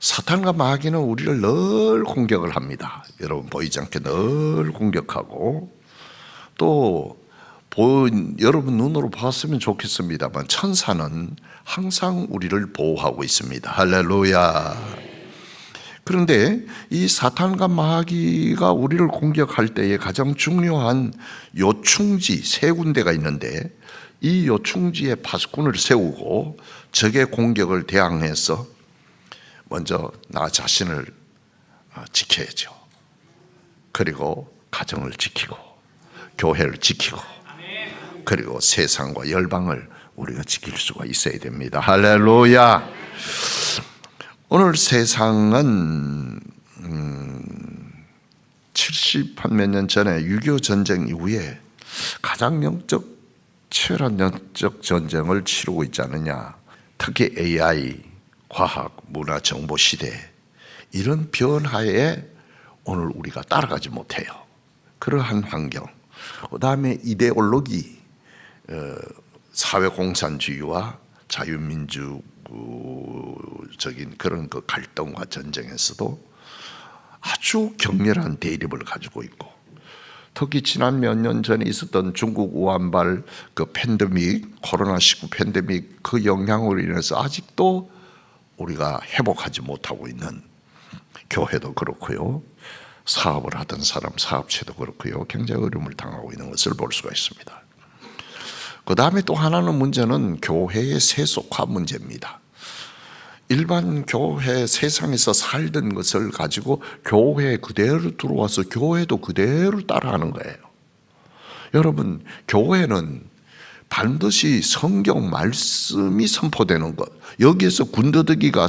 사탄과 마귀는 우리를 늘 공격을 합니다. 여러분 보이지 않게 늘 공격하고, 또 여러분 눈으로 봤으면 좋겠습니다만 천사는 항상 우리를 보호하고 있습니다. 할렐루야. 그런데 이 사탄과 마귀가 우리를 공격할 때에 가장 중요한 요충지 세 군데가 있는데, 이 요충지에 파수꾼을 세우고 적의 공격을 대항해서 먼저 나 자신을 지켜야죠. 그리고 가정을 지키고 교회를 지키고 그리고 세상과 열방을 우리가 지킬 수가 있어야 됩니다. 할렐루야. 오늘 세상은 70한 몇 년 전에 6.25 전쟁 이후에 가장 치열한 영적 전쟁을 치르고 있지 않느냐. 특히 AI, 과학, 문화, 정보 시대, 이런 변화에 오늘 우리가 따라가지 못해요. 그러한 환경, 그 다음에 이데올로기, 사회공산주의와 자유민주적인 그런 그 갈등과 전쟁에서도 아주 격렬한 대립을 가지고 있고, 특히 지난 몇 년 전에 있었던 중국 우한발 그 팬데믹, 코로나19 팬데믹, 그 영향으로 인해서 아직도 우리가 회복하지 못하고 있는, 교회도 그렇고요, 사업을 하던 사람 사업체도 그렇고요, 굉장히 어려움을 당하고 있는 것을 볼 수가 있습니다. 그 다음에 또 하나는 문제는 교회의 세속화 문제입니다. 일반 교회, 세상에서 살던 것을 가지고 교회에 그대로 들어와서 교회도 그대로 따라하는 거예요. 여러분, 교회는 반드시 성경 말씀이 선포되는 것, 여기에서 군더더기가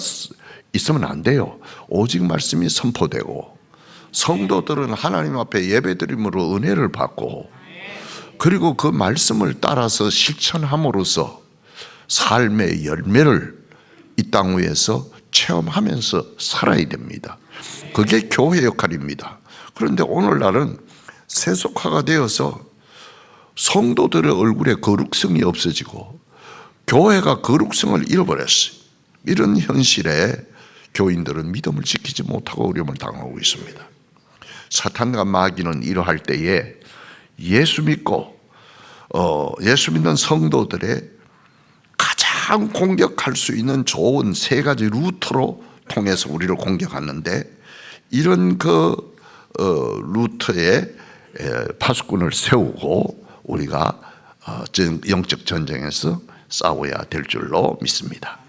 있으면 안 돼요. 오직 말씀이 선포되고, 성도들은 하나님 앞에 예배드림으로 은혜를 받고, 그리고 그 말씀을 따라서 실천함으로써 삶의 열매를 이 땅 위에서 체험하면서 살아야 됩니다. 그게 교회 역할입니다. 그런데 오늘날은 세속화가 되어서 성도들의 얼굴에 거룩성이 없어지고 교회가 거룩성을 잃어버렸어요. 이런 현실에 교인들은 믿음을 지키지 못하고 어려움을 당하고 있습니다. 사탄과 마귀는 이러할 때에 예수 믿고 예수 믿는 성도들의 가장 공격할 수 있는 좋은 세 가지 루트로 통해서 우리를 공격하는데, 이런 그 루트에 파수꾼을 세우고 우리가 영적 전쟁에서 싸워야 될 줄로 믿습니다.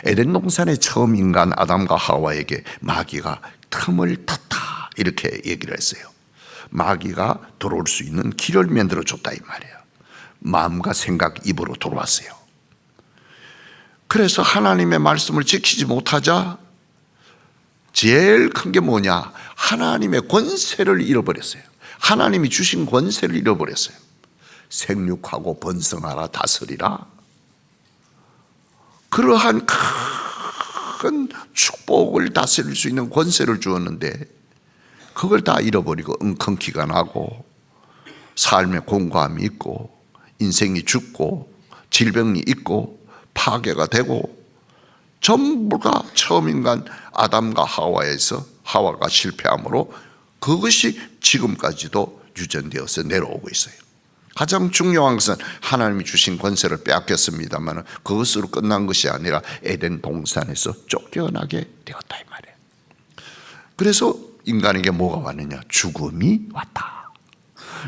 에덴 동산의 처음 인간 아담과 하와에게 마귀가 틈을 탔다, 이렇게 얘기를 했어요. 마귀가 들어올 수 있는 길을 만들어 줬다, 이 말이에요. 마음과 생각, 입으로 들어왔어요. 그래서 하나님의 말씀을 지키지 못하자 제일 큰 게 뭐냐? 하나님의 권세를 잃어버렸어요. 하나님이 주신 권세를 잃어버렸어요. 생육하고 번성하라, 다스리라, 그러한 큰 축복을 다스릴 수 있는 권세를 주었는데 그걸 다 잃어버리고 엉겅퀴가 나고 삶의 공고함이 있고 인생이 죽고 질병이 있고 파괴가 되고, 전부가 처음 인간 아담과 하와에서 하와가 실패함으로 그것이 지금까지도 유전되어서 내려오고 있어요. 가장 중요한 것은 하나님이 주신 권세를 빼앗겼습니다만 그것으로 끝난 것이 아니라 에덴 동산에서 쫓겨나게 되었다, 이 말이에요. 그래서 인간에게 뭐가 왔느냐? 죽음이 왔다.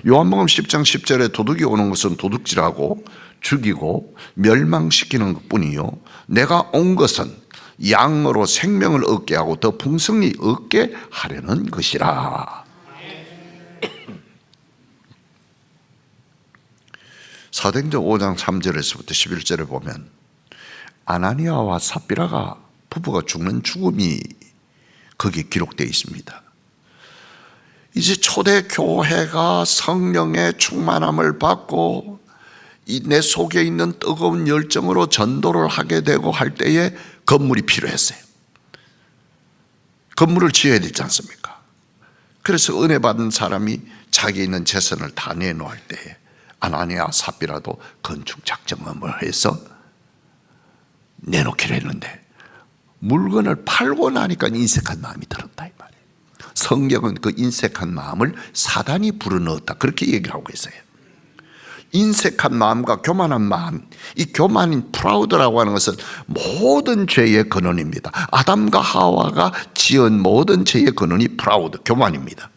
요한복음 10장 10절에 도둑이 오는 것은 도둑질하고 죽이고 멸망시키는 것뿐이요, 내가 온 것은 양으로 생명을 얻게 하고 더 풍성히 얻게 하려는 것이라. 사도행전 5장 3절에서부터 11절에 보면 아나니아와 삽비라가 부부가 죽는 죽음이 거기에 기록되어 있습니다. 이제 초대 교회가 성령의 충만함을 받고 내 속에 있는 뜨거운 열정으로 전도를 하게 되고 할 때에 건물이 필요했어요. 건물을 지어야 되지 않습니까? 그래서 은혜 받은 사람이 자기 있는 재산을 다 내놓을 때에 아나니아 삽비라도 건축 작정을 해서 내놓기로 했는데 물건을 팔고 나니까 인색한 마음이 들었다 이 말이에요. 성경은 그 인색한 마음을 사단이 불어넣었다 그렇게 얘기를 하고 있어요. 인색한 마음과 교만한 마음, 이 교만인 프라우드라고 하는 것은 모든 죄의 근원입니다. 아담과 하와가 지은 모든 죄의 근원이 프라우드, 교만입니다.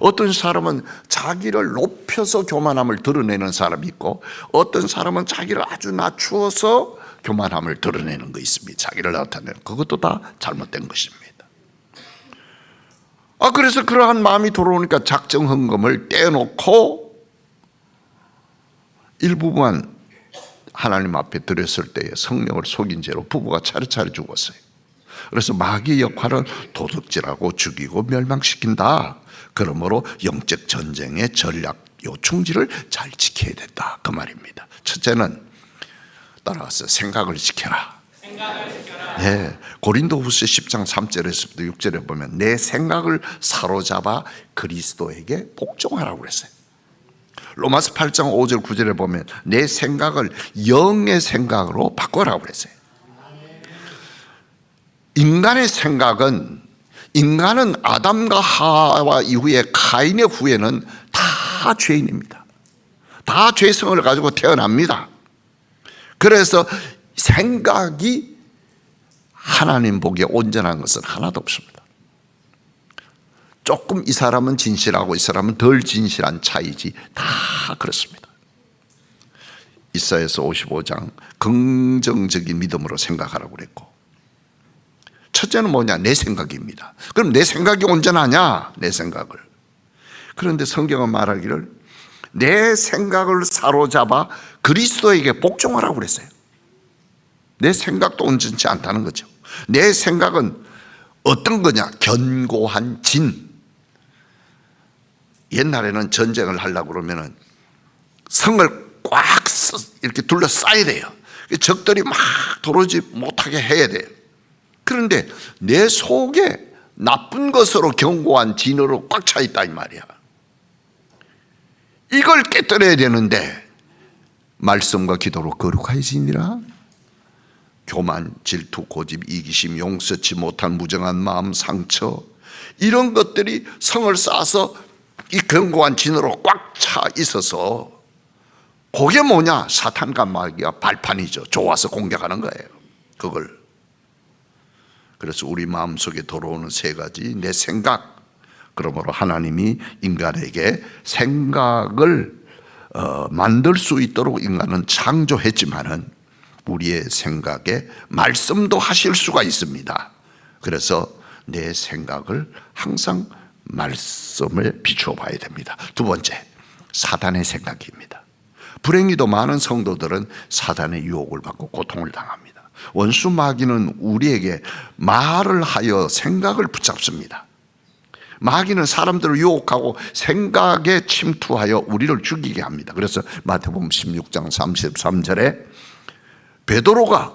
어떤 사람은 자기를 높여서 교만함을 드러내는 사람이 있고, 어떤 사람은 자기를 아주 낮추어서 교만함을 드러내는 거 있습니다. 자기를 나타내는, 그것도 다 잘못된 것입니다. 그래서 그러한 마음이 들어오니까 작정헌금을 떼어놓고 일부만 하나님 앞에 드렸을 때에 성령을 속인 죄로 부부가 차례차례 죽었어요. 그래서 마귀의 역할은 도둑질하고 죽이고 멸망시킨다. 그러므로 영적 전쟁의 전략, 요 충지를 잘 지켜야 된다 그 말입니다. 첫째는 따라가서 생각을 지켜라. 네, 고린도후서 10장 3절에서부터 6절에 보면 내 생각을 사로잡아 그리스도에게 복종하라고 그랬어요. 로마서 8장 5절 9절에 보면 내 생각을 영의 생각으로 바꿔라고 그랬어요. 인간의 생각은, 인간은 아담과 하와 이후에 가인의 후에는 다 죄인입니다. 다 죄성을 가지고 태어납니다. 그래서 생각이 하나님 보기에 온전한 것은 하나도 없습니다. 조금 이 사람은 진실하고 이 사람은 덜 진실한 차이지 다 그렇습니다. 이사야서 55장 긍정적인 믿음으로 생각하라고 그랬고, 첫째는 뭐냐? 내 생각입니다. 그럼 내 생각이 온전하냐? 내 생각을. 그런데 성경은 말하기를 내 생각을 사로잡아 그리스도에게 복종하라고 그랬어요. 내 생각도 온전치 않다는 거죠. 내 생각은 어떤 거냐? 견고한 진. 옛날에는 전쟁을 하려고 그러면은 성을 꽉 이렇게 둘러싸야 돼요. 적들이 막 들어오지 못하게 해야 돼요. 그런데 내 속에 나쁜 것으로 견고한 진으로 꽉 차 있다 이 말이야. 이걸 깨뜨려야 되는데 말씀과 기도로 거룩해지니라. 교만, 질투, 고집, 이기심, 용서치 못한 무정한 마음, 상처, 이런 것들이 성을 쌓아서 이 견고한 진으로 꽉 차 있어서, 그게 뭐냐? 사탄과 마귀가 발판이죠. 좋아서 공격하는 거예요. 그걸. 그래서 우리 마음속에 들어오는 세 가지, 내 생각. 그러므로 하나님이 인간에게 생각을 만들 수 있도록 인간은 창조했지만은 우리의 생각에 말씀도 하실 수가 있습니다. 그래서 내 생각을 항상 말씀을 비추어 봐야 됩니다. 두 번째, 사단의 생각입니다. 불행히도 많은 성도들은 사단의 유혹을 받고 고통을 당합니다. 원수 마귀는 우리에게 말을 하여 생각을 붙잡습니다. 마귀는 사람들을 유혹하고 생각에 침투하여 우리를 죽이게 합니다. 그래서 마태복음 16장 33절에 베드로가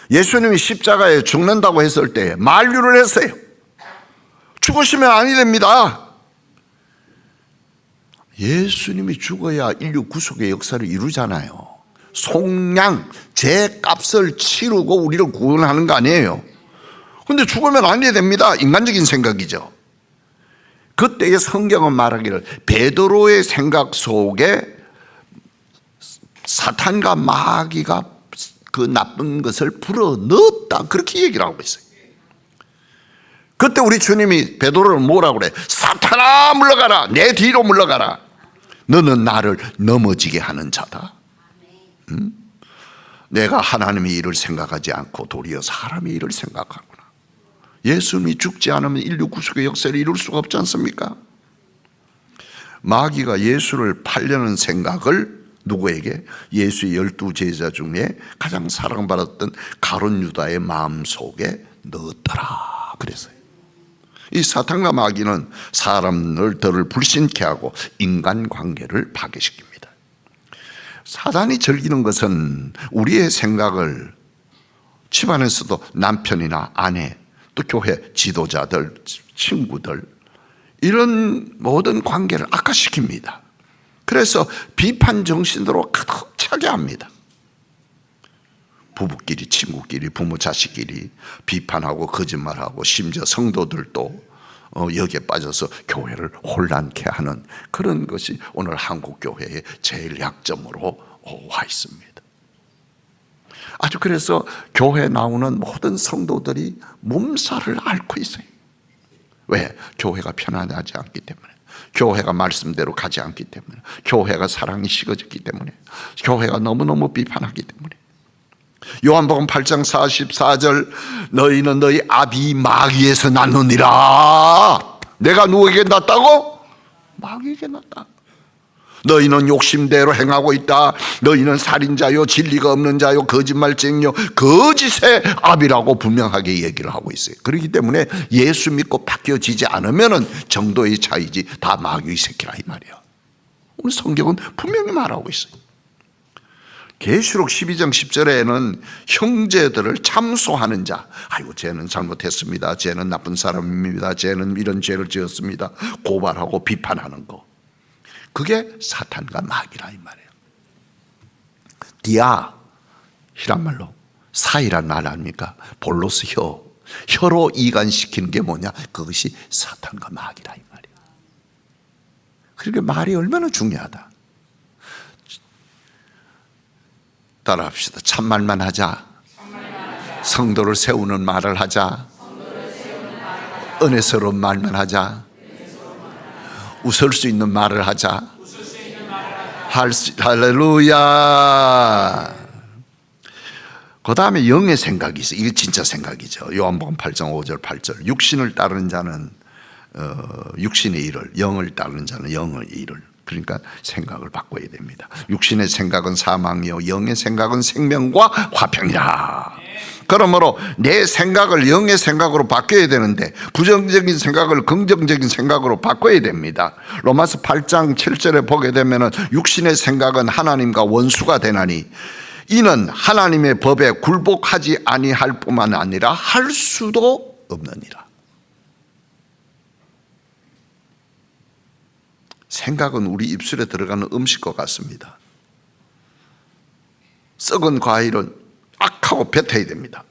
예수님이 십자가에 죽는다고 했을 때 만류를 했어요. 죽으시면 아니 됩니다. 예수님이 죽어야 인류 구속의 역사를 이루잖아요. 속량, 제 값을 치르고 우리를 구원하는 거 아니에요. 근데 죽으면 아니 됩니다. 인간적인 생각이죠. 그때의 성경은 말하기를 베드로의 생각 속에 사탄과 마귀가 그 나쁜 것을 불어넣었다, 그렇게 얘기를 하고 있어요. 그때 우리 주님이 베드로를 뭐라고 그래? 사탄아 물러가라, 내 뒤로 물러가라. 너는 나를 넘어지게 하는 자다. 내가 하나님의 일을 생각하지 않고 도리어 사람의 일을 생각하구나. 예수님이 죽지 않으면 인류 구속의 역사를 이룰 수가 없지 않습니까? 마귀가 예수를 팔려는 생각을 누구에게? 예수의 12제자 중에 가장 사랑받았던 가룟 유다의 마음속에 넣었더라 그랬어요. 이 사탄과 마귀는 사람들을 불신케 하고 인간관계를 파괴시킵니다. 사단이 즐기는 것은 우리의 생각을 집안에서도 남편이나 아내, 또 교회 지도자들, 친구들, 이런 모든 관계를 악화시킵니다. 그래서 비판 정신으로 가득 차게 합니다. 부부끼리, 친구끼리, 부모 자식끼리 비판하고 거짓말하고 심지어 성도들도 여기에 빠져서 교회를 혼란케 하는 그런 것이 오늘 한국 교회의 제일 약점으로 와 있습니다. 아주 그래서 교회에 나오는 모든 성도들이 몸살을 앓고 있어요. 왜? 교회가 편안하지 않기 때문에, 교회가 말씀대로 가지 않기 때문에, 교회가 사랑이 식어졌기 때문에, 교회가 너무너무 비판하기 때문에. 요한복음 8장 44절 너희는 너희 아비 마귀에서 났느니라. 내가 누구에게 났다고? 마귀에게 났다. 너희는 욕심대로 행하고 있다. 너희는 살인자요, 진리가 없는 자요, 거짓말쟁이요, 거짓의 아비라고 분명하게 얘기를 하고 있어요. 그렇기 때문에 예수 믿고 바뀌어지지 않으면 정도의 차이지 다 마귀의 새끼라 이 말이야. 오늘 성경은 분명히 말하고 있어요. 계시록 12장 10절에는 형제들을 참소하는 자, 아이고 쟤는 잘못했습니다, 쟤는 나쁜 사람입니다, 쟤는 이런 죄를 지었습니다, 고발하고 비판하는 거, 그게 사탄과 마귀라 이 말이에요. 디아, 히란 말로 사이란 말 아닙니까? 볼로스 혀로 이간시키는 게 뭐냐? 그것이 사탄과 마귀라 이 말이에요. 그러니까 말이 얼마나 중요하다. 따라합시다. 참말만 하자. 성도를 세우는 말을 하자. 은혜스러운 말만 하자. 웃을 수 있는 말을 하자. 할렐루야. 그 다음에 영의 생각이 있어요. 이게 진짜 생각이죠. 요한복음 8장 5절 8절 육신을 따르는 자는 육신의 일을, 영을 따르는 자는 영의 일을. 그러니까 생각을 바꿔야 됩니다. 육신의 생각은 사망이요 영의 생각은 생명과 화평이라. 그러므로 내 생각을 영의 생각으로 바꿔야 되는데 부정적인 생각을 긍정적인 생각으로 바꿔야 됩니다. 로마서 8장 7절에 보게 되면 육신의 생각은 하나님과 원수가 되나니 이는 하나님의 법에 굴복하지 아니할 뿐만 아니라 할 수도 없느니라. 생각은 우리 입술에 들어가는 음식과 같습니다. 썩은 과일은 악하고 뱉어야 됩니다.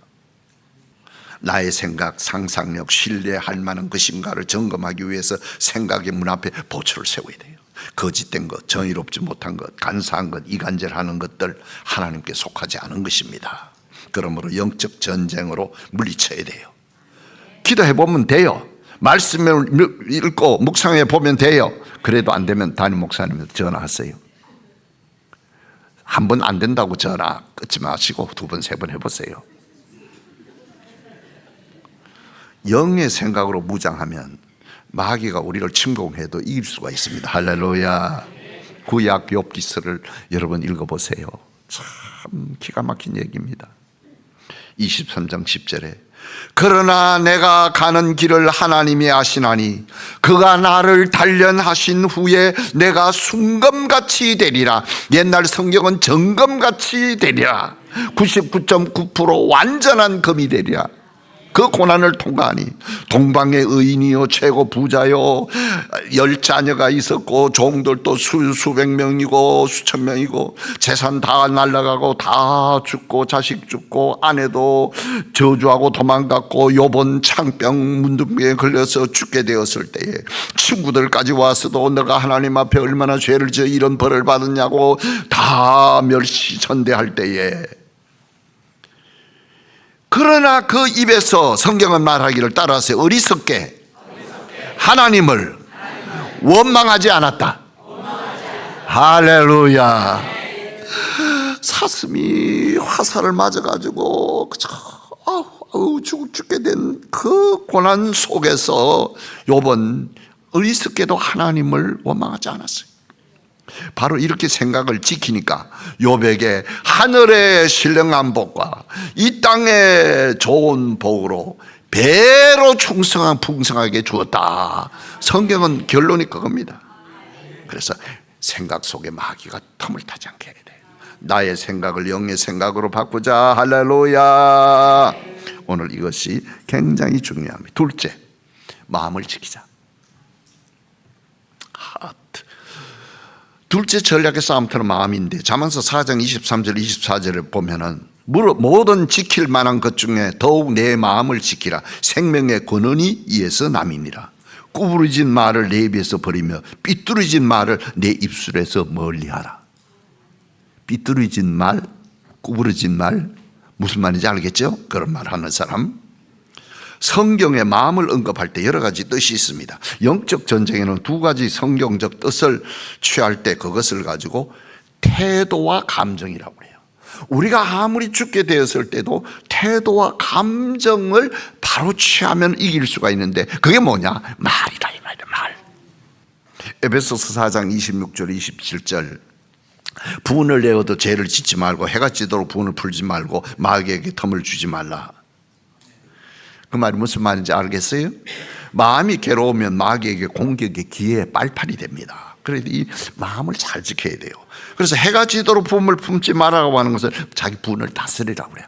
나의 생각, 상상력, 신뢰할 만한 것인가를 점검하기 위해서 생각의 문 앞에 보초를 세워야 돼요. 거짓된 것, 정의롭지 못한 것, 간사한 것, 이간질하는 것들 하나님께 속하지 않은 것입니다. 그러므로 영적 전쟁으로 물리쳐야 돼요. 기도해 보면 돼요. 말씀을 읽고 묵상해 보면 돼요. 그래도 안 되면 담임 목사님한테 전화하세요. 한 번 안 된다고 전화 끊지 마시고 두 번, 세 번 해보세요. 영의 생각으로 무장하면 마귀가 우리를 침공해도 이길 수가 있습니다. 할렐루야. 구약 욥기서를 여러분 읽어보세요. 참 기가 막힌 얘기입니다. 23장 10절에 그러나 내가 가는 길을 하나님이 아시나니 그가 나를 단련하신 후에 내가 순금같이 되리라. 옛날 성경은 정금같이 되리라. 99.9% 완전한 금이 되리라. 그 고난을 통과하니 동방의 의인이요 최고 부자요 10자녀가 있었고 종들도 수백 명이고 수천 명이고 재산 다 날아가고 다 죽고 자식 죽고 아내도 저주하고 도망갔고 욥은 창병 문둥병에 걸려서 죽게 되었을 때에 친구들까지 와서도 너가 하나님 앞에 얼마나 죄를 지어 이런 벌을 받았냐고 다 멸시천대할 때에 그러나 그 입에서 성경은 말하기를 따라서 어리석게 하나님을 원망하지 않았다. 할렐루야. 사슴이 화살을 맞아가지고 죽게 된 그 고난 속에서 욥은 어리석게도 하나님을 원망하지 않았어요. 바로 이렇게 생각을 지키니까 욥에게 하늘의 신령한 복과 이 땅의 좋은 복으로 배로 풍성하게 주었다. 성경은 결론이 그겁니다. 그래서 생각 속에 마귀가 틈을 타지 않게 해야 돼요. 나의 생각을 영의 생각으로 바꾸자. 할렐루야. 오늘 이것이 굉장히 중요합니다. 둘째, 마음을 지키자. 둘째 전략의 싸움터는 마음인데 잠언서 4장 23절 24절에 보면은 모든 지킬 만한 것 중에 더욱 내 마음을 지키라. 생명의 근원이 이에서 남이니라. 구부러진 말을 내 입에서 버리며 삐뚤어진 말을 내 입술에서 멀리하라. 삐뚤어진 말, 구부러진 말, 무슨 말인지 알겠죠? 그런 말 하는 사람. 성경에 마음을 언급할 때 여러 가지 뜻이 있습니다. 영적 전쟁에는 두 가지 성경적 뜻을 취할 때 그것을 가지고 태도와 감정이라고 해요. 우리가 아무리 죽게 되었을 때도 태도와 감정을 바로 취하면 이길 수가 있는데 그게 뭐냐? 말이다 이 말이야. 말. 에베소서 4장 26절 27절 분을 내어도 죄를 짓지 말고 해가 지도록 분을 풀지 말고 마귀에게 텀을 주지 말라. 그 말이 무슨 말인지 알겠어요? 마음이 괴로우면 마귀에게 공격의 기회에 빨판이 됩니다. 그래서 이 마음을 잘 지켜야 돼요. 그래서 해가 지도록 분을 품지 말라고 하는 것은 자기 분을 다스리라고 그래요.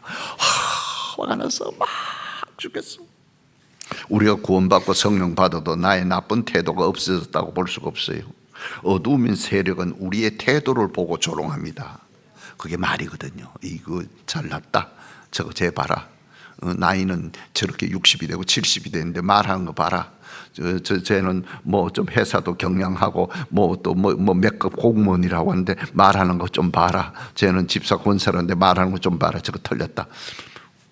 화가 나서 막 죽겠어. 우리가 구원받고 성령 받아도 나의 나쁜 태도가 없어졌다고 볼 수가 없어요. 어두운 세력은 우리의 태도를 보고 조롱합니다. 그게 말이거든요. 이거 잘났다. 저거 쟤 봐라. 나이는 저렇게 60이 되고 70이 되는데 말하는 거 봐라. 쟤는 뭐 좀 회사도 경영하고 뭐 또 뭐 몇급 공무원이라고 하는데 말하는 거 좀 봐라. 쟤는 집사 권사라는데 말하는 거 좀 봐라. 저거 틀렸다.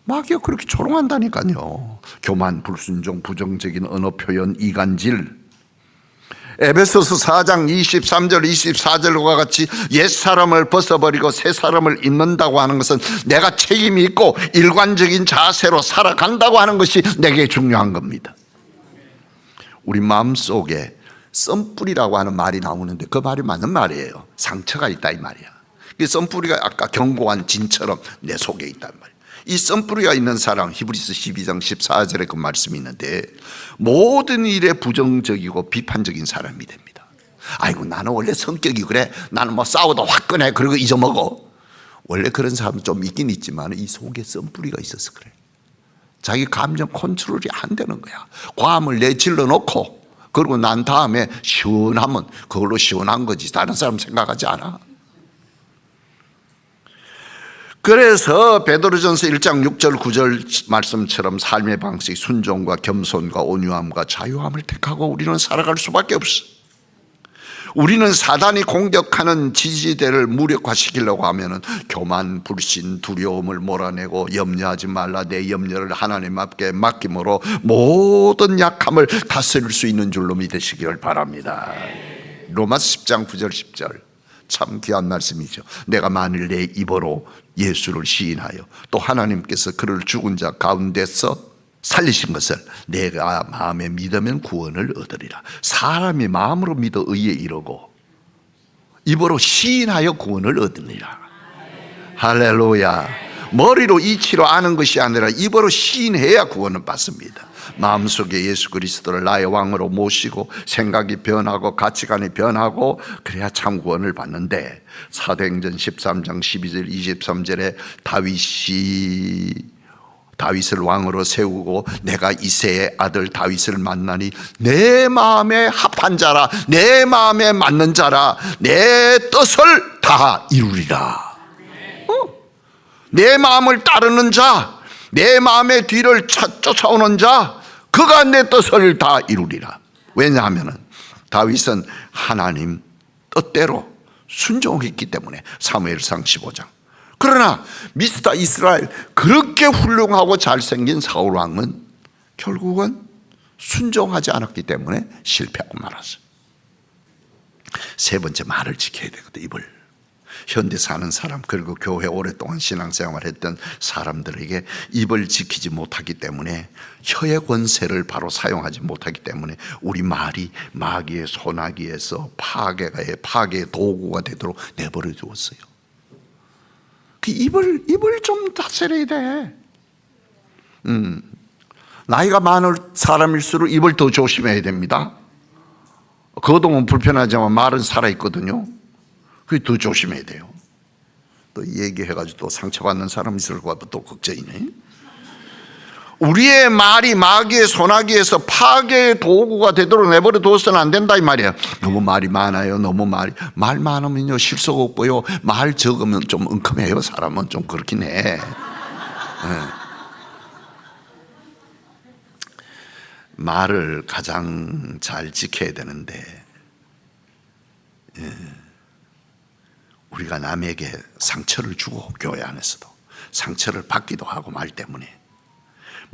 마귀가 그렇게 조롱한다니까요. 교만, 불순종, 부정적인 언어 표현, 이간질. 에베소서 4장 23절 24절과 같이 옛사람을 벗어버리고 새사람을 입는다고 하는 것은 내가 책임이 있고 일관적인 자세로 살아간다고 하는 것이 내게 중요한 겁니다. 우리 마음속에 썬뿌리라고 하는 말이 나오는데 그 말이 맞는 말이에요. 상처가 있다 이 말이야. 이 썬뿌리가 아까 견고한 진처럼 내 속에 있단 말이야. 이 썬뿌리가 있는 사람, 히브리서 12장 14절에 그 말씀이 있는데 모든 일에 부정적이고 비판적인 사람이 됩니다. 아이고 나는 원래 성격이 그래. 나는 뭐 싸워도 화끈해. 그리고 잊어먹어. 원래 그런 사람은 좀 있긴 있지만 이 속에 썬뿌리가 있어서 그래. 자기 감정 컨트롤이 안 되는 거야. 과함을 내질러 놓고 그러고 난 다음에 시원하면 그걸로 시원한 거지. 다른 사람 생각하지 않아. 그래서 베드로전서 1장 6절 9절 말씀처럼 삶의 방식 순종과 겸손과 온유함과 자유함을 택하고 우리는 살아갈 수밖에 없어. 우리는 사단이 공격하는 지지대를 무력화시키려고 하면은 교만, 불신, 두려움을 몰아내고 염려하지 말라. 내 염려를 하나님 앞에 맡김으로 모든 약함을 다스릴 수 있는 줄로 믿으시기를 바랍니다. 로마서 10장 9절 10절 참 귀한 말씀이죠. 내가 만일 내 입으로 예수를 시인하여 또 하나님께서 그를 죽은 자 가운데서 살리신 것을 내가 마음에 믿으면 구원을 얻으리라. 사람이 마음으로 믿어 의에 이르고 입으로 시인하여 구원을 얻으리라. 할렐루야. 머리로 이치로 아는 것이 아니라 입으로 시인해야 구원을 받습니다. 마음속에 예수 그리스도를 나의 왕으로 모시고 생각이 변하고 가치관이 변하고 그래야 참 구원을 받는데 사도행전 13장 12절 23절에 다윗을 왕으로 세우고 내가 이새의 아들 다윗을 만나니 내 마음에 합한 자라 내 마음에 맞는 자라 내 뜻을 다 이루리라. 내 마음을 따르는 자, 내 마음의 뒤를 쫓아오는 자, 그가 내 뜻을 다 이루리라. 왜냐하면 다윗은 하나님 뜻대로 순종했기 때문에. 사무엘상 15장. 그러나 미스터 이스라엘 그렇게 훌륭하고 잘생긴 사울 왕은 결국은 순종하지 않았기 때문에 실패하고 말았어요. 세 번째, 말을 지켜야 되거든. 입을. 현대 사는 사람 그리고 교회 오랫동안 신앙생활했던 사람들에게 입을 지키지 못하기 때문에 혀의 권세를 바로 사용하지 못하기 때문에 우리 말이 마귀의 소나기에서 파괴의 도구가 되도록 내버려 두었어요. 그 입을 좀 다스려야 돼. 나이가 많은 사람일수록 입을 더 조심해야 됩니다. 거동은 불편하지만 말은 살아있거든요. 그게 더 조심해야 돼요. 또 얘기해가지고 또 상처받는 사람 있을 것 같아 또 걱정이네. 우리의 말이 마귀의 소나기에서 파괴의 도구가 되도록 내버려 두어서는 안 된다 이 말이에요. 너무 말이 많아요. 너무 말 많으면요 실속 없고요. 말 적으면 좀 엉큼해요. 사람은 좀 그렇긴 해. 네. 말을 가장 잘 지켜야 되는데 우리가 남에게 상처를 주고 교회 안에서도 상처를 받기도 하고 말 때문에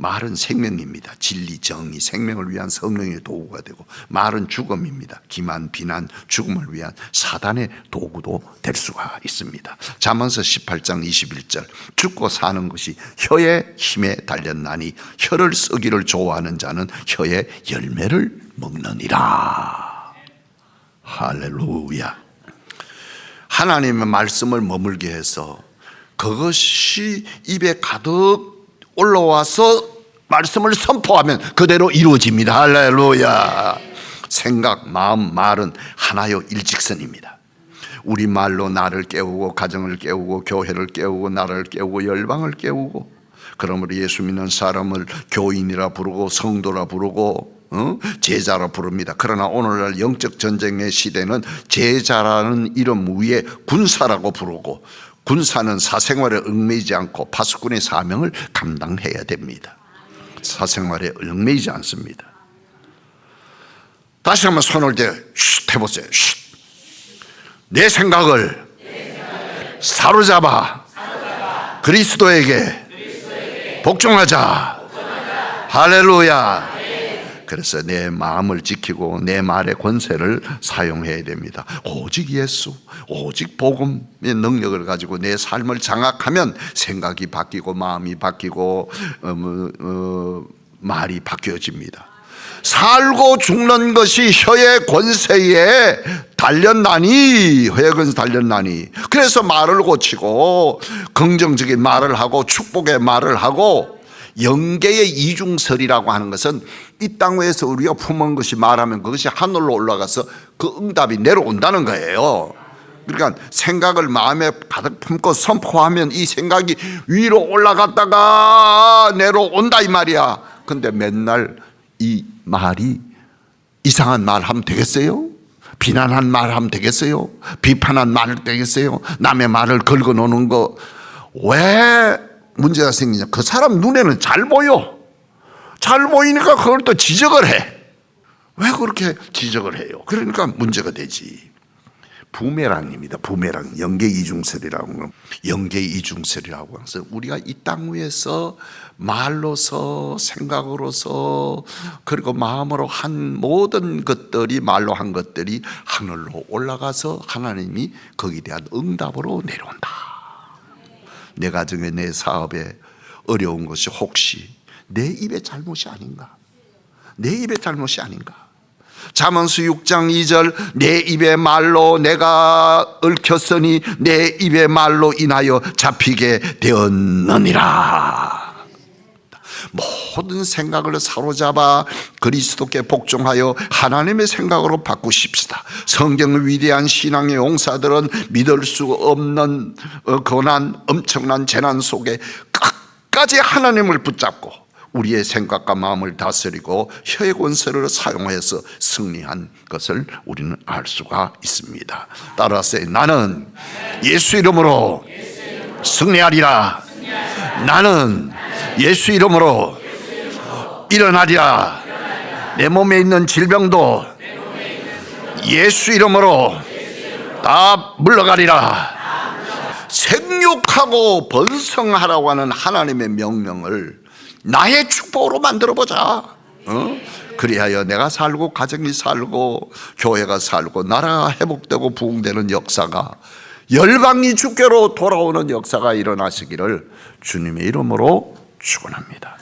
말은 생명입니다. 진리, 정의, 생명을 위한 성령의 도구가 되고 말은 죽음입니다. 기만, 비난, 죽음을 위한 사단의 도구도 될 수가 있습니다. 잠언서 18장 21절 죽고 사는 것이 혀의 힘에 달렸나니 혀를 쓰기를 좋아하는 자는 혀의 열매를 먹느니라. 할렐루야. 하나님의 말씀을 머물게 해서 그것이 입에 가득 올라와서 말씀을 선포하면 그대로 이루어집니다. 할렐루야. 생각, 마음, 말은 하나요 일직선입니다. 우리 말로 나를 깨우고 가정을 깨우고 교회를 깨우고 나라를 깨우고 열방을 깨우고 그러므로 예수 믿는 사람을 교인이라 부르고 성도라 부르고 제자라 부릅니다. 그러나 오늘날 영적 전쟁의 시대는 제자라는 이름 위에 군사라고 부르고 군사는 사생활에 얽매이지 않고 파수꾼의 사명을 감당해야 됩니다. 사생활에 얽매이지 않습니다. 다시 한번 손을 대 쉿 해보세요. 쉿. 내 생각을 사로잡아 그리스도에게 복종하자. 할렐루야. 그래서 내 마음을 지키고 내 말의 권세를 사용해야 됩니다. 오직 예수, 오직 복음의 능력을 가지고 내 삶을 장악하면 생각이 바뀌고 마음이 바뀌고 말이 바뀌어집니다. 살고 죽는 것이 혀의 권세에 달렸나니, 혀의 권세에 달렸나니. 그래서 말을 고치고 긍정적인 말을 하고 축복의 말을 하고 영계의 이중설이라고 하는 것은 이 땅 위에서 우리가 품은 것이 말하면 그것이 하늘로 올라가서 그 응답이 내려온다는 거예요. 그러니까 생각을 마음에 가득 품고 선포하면 이 생각이 위로 올라갔다가 내려온다 이 말이야. 근데 맨날 이 말이 이상한 말 하면 되겠어요? 비난한 말 하면 되겠어요? 비판한 말 되겠어요? 남의 말을 긁어 놓는 거 왜 문제가 생기냐? 그 사람 눈에는 잘 보여. 잘 보이니까 그걸 또 지적을 해. 왜 그렇게 지적을 해요? 그러니까 문제가 되지. 부메랑입니다. 부메랑. 영계 이중설이라고. 영계 이중설이라고 해서 우리가 이 땅 위에서 말로서 생각으로서 그리고 마음으로 한 모든 것들이 말로 한 것들이 하늘로 올라가서 하나님이 거기에 대한 응답으로 내려온다. 내 가정에 내 사업에 어려운 것이 혹시 내 입의 잘못이 아닌가? 내 입의 잘못이 아닌가? 잠언서 6장 2절 내 입의 말로 내가 얽혔으니 내 입의 말로 인하여 잡히게 되었느니라. 모든 생각을 사로잡아 그리스도께 복종하여 하나님의 생각으로 바꾸십시다. 성경의 위대한 신앙의 용사들은 믿을 수 없는 고난, 엄청난 재난 속에 끝까지 하나님을 붙잡고 우리의 생각과 마음을 다스리고 혀의 권세를 사용해서 승리한 것을 우리는 알 수가 있습니다. 따라서 나는 예수 이름으로 승리하리라. 나는 예수 이름으로 일어나리라. 내 몸에 있는 질병도 예수 이름으로 다 물러가리라. 생육하고 번성하라고 하는 하나님의 명령을 나의 축복으로 만들어보자. 그리하여 내가 살고 가정이 살고 교회가 살고 나라가 회복되고 부흥되는 역사가 열방이 주께로 돌아오는 역사가 일어나시기를 주님의 이름으로 축원합니다.